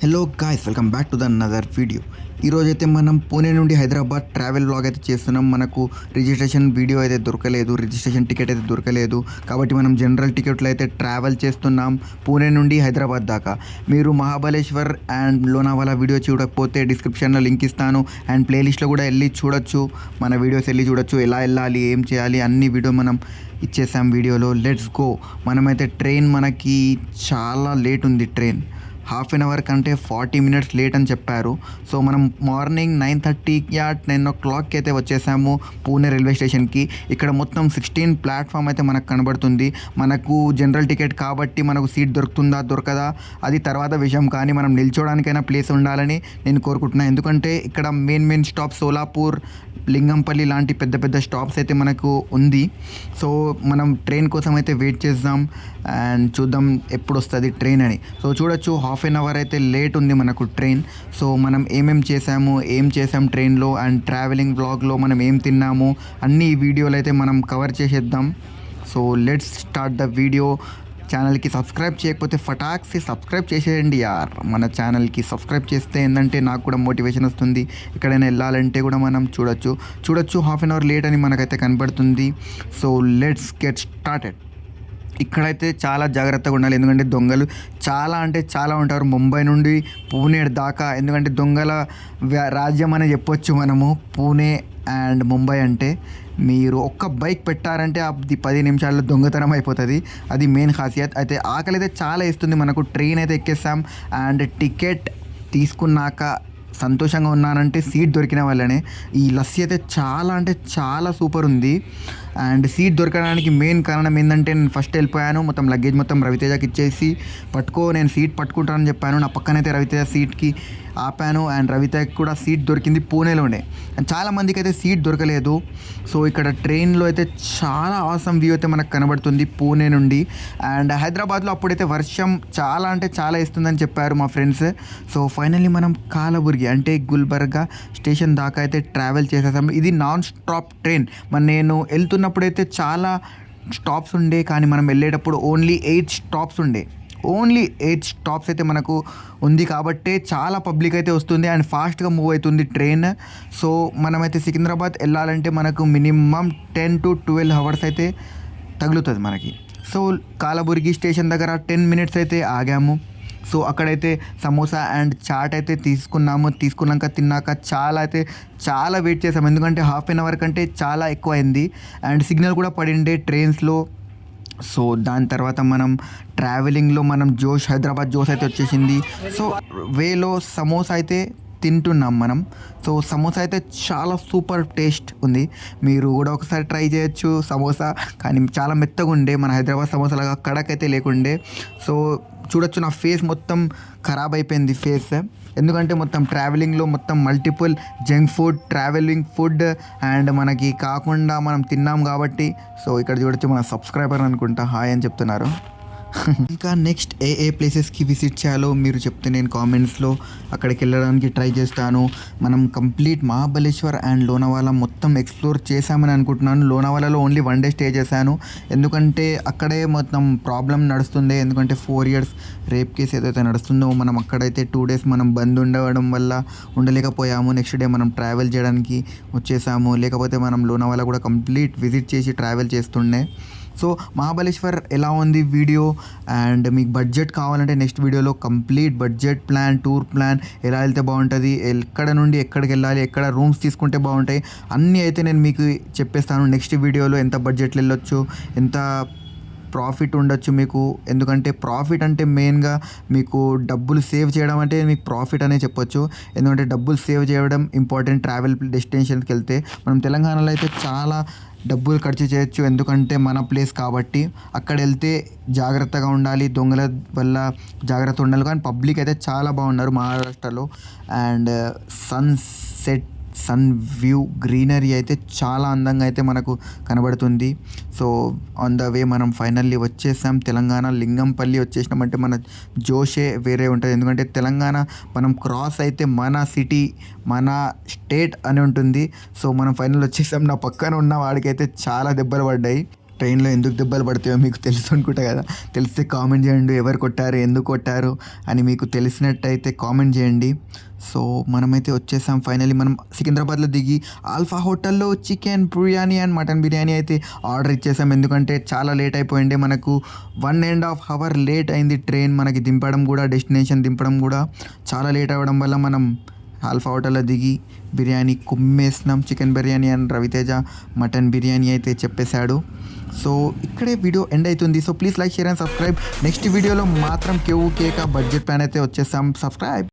Hello guys, welcome back to the another video. ఈరోజైతే మనం పూణే నుండి హైదరాబాద్ ట్రావెల్ వ్లాగ్ అయితే చేస్తున్నాం. మనకు రిజిస్ట్రేషన్ వీడియో అయితే దొరకలేదు, రిజిస్ట్రేషన్ టికెట్ అయితే దొరకలేదు. కాబట్టి మనం జనరల్ టికెట్లో అయితే ట్రావెల్ చేస్తున్నాం పూణే నుండి హైదరాబాద్ దాకా. మీరు మహాబలేశ్వర్ అండ్ లోనావాలా వీడియో చూడకపోతే డిస్క్రిప్షన్లో లింక్ ఇస్తాను. అండ్ ప్లేలిస్ట్లో కూడా వెళ్ళి చూడొచ్చు, మన వీడియోస్ వెళ్ళి చూడొచ్చు. ఎలా వెళ్ళాలి, ఏం చేయాలి అన్ని వీడియో మనం ఇచ్చేసాం వీడియోలో. Let's go. మనమైతే ట్రైన్ మనకి చాలా లేట్ ఉంది. ట్రైన్ హాఫ్ అన్ అవర్ కంటే 40 minutes లేట్ అని చెప్పారు. సో మనం మార్నింగ్ 9:30 10 o'clock అయితే వచ్చేసాము పూణే రైల్వే స్టేషన్కి. ఇక్కడ మొత్తం 16 ప్లాట్ఫామ్ అయితే మనకు కనబడుతుంది. మనకు జనరల్ టికెట్ కాబట్టి మనకు సీట్ దొరుకుతుందా దొరకదా అది తర్వాత విషయం, కానీ మనం నిల్చోడానికైనా ప్లేస్ ఉండాలని నేను కోరుకుంటున్నాను. ఎందుకంటే ఇక్కడ మెయిన్ స్టాప్ సోలాపూర్, లింగంపల్లి లాంటి పెద్ద పెద్ద స్టాప్స్ అయితే మనకు ఉంది. సో మనం ట్రైన్ కోసం అయితే వెయిట్ చేద్దాం అండ్ చూద్దాం ఎప్పుడు వస్తుంది ట్రైన్ అని. సో చూడొచ్చు, హాఫ్ అన్ అవర్ అయితే లేట్ ఉంది మనకు ట్రైన్. సో మనం ఏం చేసాం ట్రైన్లో అండ్ ట్రావెలింగ్ వ్లాగ్లో మనం ఏం తిన్నాము అన్నీ ఈ వీడియోలో అయితే మనం కవర్ చేసేద్దాం. So let's start the video. ఛానల్కి సబ్స్క్రైబ్ చేయకపోతే ఫటాక్సి సబ్స్క్రైబ్ చేసేయండి యార్. మన ఛానల్కి సబ్స్క్రైబ్ చేస్తే ఏంటంటే నాకు కూడా మోటివేషన్ వస్తుంది. ఎక్కడైనా వెళ్ళాలంటే కూడా మనం చూడొచ్చు హాఫ్ అన్ అవర్ లేట్ అని మనకైతే కనబడుతుంది. So let's get started. ఇక్కడైతే చాలా జాగ్రత్తగా ఉండాలి, ఎందుకంటే దొంగలు చాలా ఉంటారు ముంబై నుండి పూణే దాకా. ఎందుకంటే దొంగల రాజ్యం అని చెప్పొచ్చు మనము పూణే అండ్ ముంబై అంటే. మీరు ఒక్క బైక్ పెట్టారంటే అది 10 నిమిషాల్లో దొంగతనం అయిపోతుంది. అది మెయిన్ ఖాసియత్. అయితే ఆకలి అయితే చాలా ఇస్తుంది మనకు. ట్రైన్ అయితే ఎక్కేస్తాం అండ్ టికెట్ తీసుకున్నాక సంతోషంగా ఉన్నానంటే సీట్ దొరికిన వాళ్ళనే. ఈ లస్సీ అయితే చాలా సూపర్ ఉంది. అండ్ సీట్ దొరకడానికి మెయిన్ కారణం ఏంటంటే, నేను ఫస్ట్ వెళ్ళిపోయాను, మొత్తం లగేజ్ మొత్తం రవితేజకి ఇచ్చేసి నేను సీట్ పట్టుకుంటానని చెప్పాను. నా పక్కనైతే రవితేజ సీట్కి ఆపాను అండ్ రవితేజకి కూడా సీట్ దొరికింది పూణేలోనే. అండ్ చాలామందికి అయితే సీట్ దొరకలేదు. సో ఇక్కడ ట్రైన్లో అయితే చాలా ఆసమ్ వ్యూ అయితే మనకు కనబడుతుంది పూణే నుండి. అండ్ హైదరాబాద్లో అప్పుడైతే వర్షం చాలా ఇస్తుందని చెప్పారు మా ఫ్రెండ్స్. సో ఫైనల్లీ మనం కాలబుర్గి అంటే గుల్బర్గా స్టేషన్ దాకా అయితే ట్రావెల్ చేసేసాము. ఇది నాన్ స్టాప్ ట్రైన్. నేను వెళ్తున్నప్పుడైతే చాలా స్టాప్స్ ఉండే, కానీ మనం వెళ్ళేటప్పుడు ఓన్లీ 8 స్టాప్స్ ఉండే. ఓన్లీ 8 స్టాప్స్ అయితే మనకు ఉంది కాబట్టి చాలా పబ్లిక్ అయితే వస్తుంది అండ్ ఫాస్ట్గా మూవ్ అవుతుంది ట్రైన్. సో మనమైతే సికింద్రాబాద్ వెళ్ళాలంటే మనకు మినిమం 10 to 12 hours అయితే తగులుతుంది మనకి. సో కాలబుర్గి స్టేషన్ దగ్గర 10 minutes అయితే ఆగాము. సో అక్కడైతే సమోసా అండ్ చాట్ అయితే తీసుకున్నాక తిన్నాక చాలా వెయిట్ చేసాము, ఎందుకంటే హాఫ్ అన్ అవర్ కంటే చాలా ఎక్కువ అయింది అండ్ సిగ్నల్ కూడా పడిండే ట్రైన్స్లో. సో దాని తర్వాత మనం ట్రావెలింగ్లో మనం హైదరాబాద్ జోష్ అయితే వచ్చేసింది. సో వేలో సమోసా అయితే తింటున్నాం మనం. సో సమోసా అయితే చాలా సూపర్ టేస్ట్ ఉంది. మీరు కూడా ఒకసారి ట్రై చేయొచ్చు సమోసా. కానీ చాలా మెత్తగా ఉండే, మన హైదరాబాద్ సమోసాలాగా కడక్ అయితే లేకుండే. సో చూడొచ్చు, నా ఫేస్ మొత్తం ఖరాబ్ అయిపోయింది ఎందుకంటే మొత్తం ట్రావెలింగ్లో మొత్తం multiple junk food, travelling food and మనకి కాకుండా మనం తిన్నాం కాబట్టి. సో ఇక్కడ చూడొచ్చు, మన సబ్స్క్రైబర్ అనుకుంటా హాయ్ అని చెప్తున్నారు. ఇంకా నెక్స్ట్ ఏ ప్లేసెస్కి విజిట్ చేయాలో మీరు చెప్తే నేను కామెంట్స్లో అక్కడికి వెళ్ళడానికి ట్రై చేస్తాను. మనం కంప్లీట్ మహాబలేశ్వర్ అండ్ లోనావాలా మొత్తం ఎక్స్ప్లోర్ చేశామని అనుకుంటున్నాను. లోనావాలాలో ఓన్లీ 1 day స్టే చేశాను, ఎందుకంటే అక్కడే మొత్తం ప్రాబ్లం నడుస్తుంది. ఎందుకంటే 4 years రేప్ కేసు ఏదైతే నడుస్తుందో, మనం అక్కడైతే 2 days మనం బంద్ ఉండడం వల్ల ఉండలేకపోయాము. నెక్స్ట్ డే మనం ట్రావెల్ చేయడానికి వచ్చేసాము, లేకపోతే మనం లోనావాలా కూడా కంప్లీట్ విజిట్ చేసి ట్రావెల్ చేస్తుండే. సో మహాబలేశ్వర్ ఎలా ఉంది వీడియో, అండ్ మీకు బడ్జెట్ కావాలంటే నెక్స్ట్ వీడియోలో complete budget plan, tour plan, ఎలా వెళ్తే బాగుంటుంది, ఎక్కడ నుండి ఎక్కడికి వెళ్ళాలి, ఎక్కడ రూమ్స్ తీసుకుంటే బాగుంటాయి అన్నీ అయితే నేను మీకు చెప్పేస్తాను నెక్స్ట్ వీడియోలో. ఎంత బడ్జెట్లో వెళ్ళొచ్చు, ఎంత ప్రాఫిట్ ఉండొచ్చు మీకు. ఎందుకంటే ప్రాఫిట్ అంటే మెయిన్గా మీకు డబ్బులు సేవ్ చేయడం అంటే మీకు ప్రాఫిట్ అనే చెప్పొచ్చు. ఎందుకంటే డబ్బులు సేవ్ చేయడం ఇంపార్టెంట్. ట్రావెల్ డెస్టినేషన్కి వెళ్తే మనం తెలంగాణలో అయితే చాలా డబ్బులు ఖర్చు చేయొచ్చు, ఎందుకంటే మన ప్లేస్ కాబట్టి. అక్కడ వెళ్తే జాగ్రత్తగా ఉండాలి, దొంగల వల్ల జాగ్రత్త ఉండాలి. కానీ పబ్లిక్ అయితే చాలా బాగున్నారు మహారాష్ట్రలో. అండ్ సన్ వ్యూ, గ్రీనరీ అయితే చాలా అందంగా అయితే మనకు కనబడుతుంది. సో ఆన్ ద వే మనం ఫైనల్లీ వచ్చేసాం తెలంగాణ. లింగంపల్లి వచ్చేసినామంటే మన జోషే వేరే ఉంటుంది, ఎందుకంటే తెలంగాణ మనం క్రాస్ అయితే మన సిటీ, మన స్టేట్ అని ఉంటుంది. సో మనం ఫైనల్ వచ్చేసాం. నా పక్కన ఉన్న వాడికైతే చాలా దెబ్బలు పడ్డాయి. ట్రైన్లో ఎందుకు దెబ్బలు పడతాయో మీకు తెలుసు అనుకుంటా కదా. తెలిస్తే కామెంట్ చేయండి, ఎవరు కొట్టారు, ఎందుకు కొట్టారు అని మీకు తెలిసినట్టయితే కామెంట్ చేయండి. సో మనమైతే వచ్చేసాం ఫైనలీ. మనం సికింద్రాబాద్లో దిగి ఆల్ఫా హోటల్లో chicken biryani and mutton biryani అయితే ఆర్డర్ ఇచ్చేసాం. ఎందుకంటే చాలా లేట్ అయిపోయింది, మనకు 1.5 hour లేట్ అయింది ట్రైన్ మనకి దింపడం కూడా, డెస్టినేషన్ దింపడం కూడా చాలా లేట్ అవ్వడం వల్ల మనం ఆల్ఫా హోటల్లో దిగి బిర్యానీ కుమ్మేసినాం. Chicken biryani and Raviteja mutton biryani అయితే చెప్పేశాడు. సో ఇక్కడే వీడియో ఎండ్ అవుతుంది. So please like, share and subscribe. Next వీడియోలో మాత్రం కేవ్ కేక బడ్జెట్ ప్లాన్ అయితే వచ్చేసాం. సబ్స్క్రైబ్.